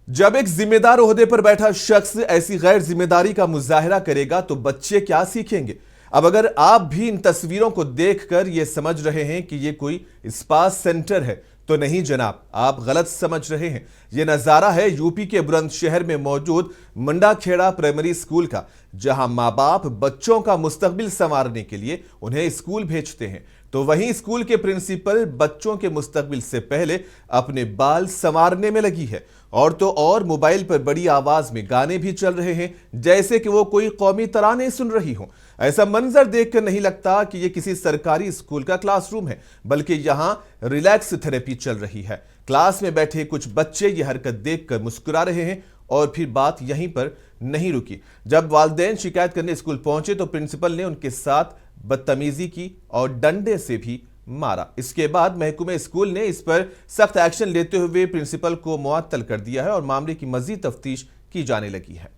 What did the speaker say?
जब एक जिम्मेदार ओहदे पर बैठा शख्स ऐसी गैर जिम्मेदारी का मुजाहरा करेगा तो बच्चे क्या सीखेंगे। अब अगर आप भी इन तस्वीरों को देखकर ये समझ रहे हैं कि ये कोई स्पा सेंटर है तो नहीं जनाब, आप गलत समझ रहे हैं। ये नज़ारा है यूपी के बुलंदशहर में मौजूद मंडाखेड़ा प्राइमरी स्कूल का, जहां माँ बाप बच्चों का मुस्तकबिल संवारने के लिए उन्हें स्कूल भेजते हैं, तो वहीं स्कूल के प्रिंसिपल बच्चों के मुस्तकबिल से पहले अपने बाल संवारने में लगी है। और तो और मोबाइल पर बड़ी आवाज में गाने भी चल रहे हैं, जैसे कि वो कोई कौमी तराने सुन रही हो। ऐसा मंजर देखकर नहीं लगता कि ये किसी सरकारी स्कूल का क्लासरूम है, बल्कि यहाँ रिलैक्स थेरेपी चल रही है। क्लास में बैठे कुछ बच्चे ये हरकत देखकर मुस्कुरा रहे हैं और फिर बात यहीं पर नहीं रुकी। जब वालिदैन शिकायत करने स्कूल पहुंचे तो प्रिंसिपल ने उनके साथ बदतमीजी की और डंडे से भी मारा। इसके बाद महकमे स्कूल ने इस पर सख्त एक्शन लेते हुए प्रिंसिपल को मुअत्तल कर दिया है और मामले की मजीद तफ्तीश की जाने लगी है।